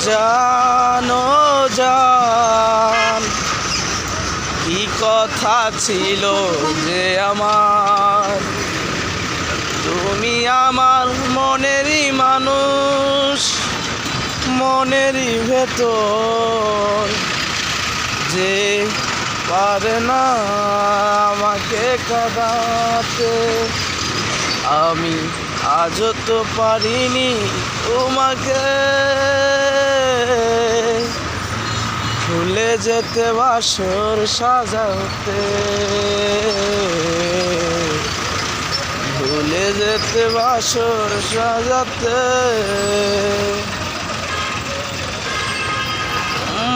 জানো জান, কি কথা ছিল যে আমার, তুমি আমার মনেরই মানুষ, মনেরই ভেতর, যে পারে না আমাকে কাঁদাতে। আমি আজও তো পারিনি তোমাকে ভুলে যেতে, বাসর সাজাতে, ভুলে যেতে বাসর সাজাতে।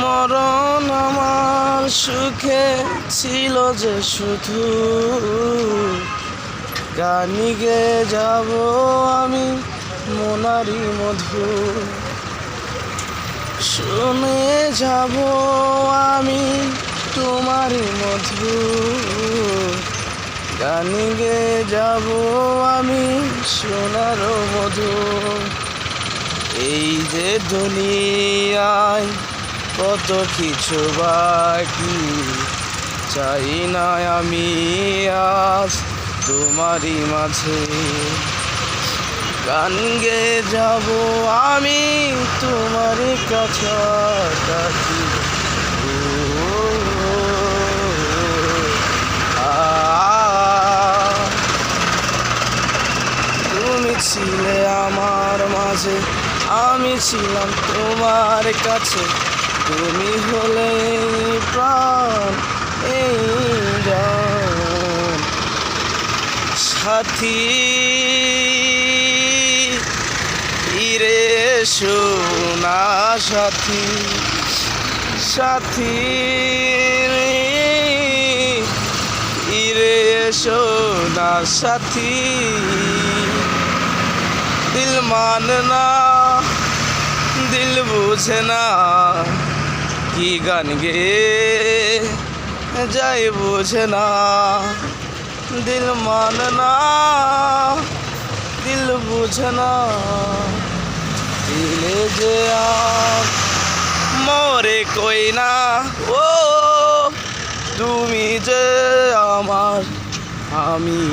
মরণ আমার সুখে ছিল যে শুধু, গানি গেয়ে যাব আমি মনারি মধু, শুনে যাব আমি তোমারই মধু, গানি গেয়ে যাব আমি সোনার মধু। এই যে দুনিয়ায় কত কিছু বাকি, চাই না আমি আজ তোমারই মাঝে, গান গেয়ে যাব আমি তোমারই কাছাকাছি। তুমি ছিলে আমার মাঝে, আমি ছিলাম তোমার কাছে, তুমি হলে প্রাণ এই জান। সাথী ইরে সোনা সাথী, সাথী ইরে সোনা সাথী, দিল মাননা দিল বুঝে না, কি গান গে যাই বুঝে না। দিল মাননা দিল বুঝে না, দিলে যে মরে কই না। ও তুমি যে আমার, আমি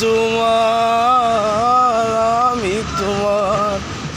তোমার।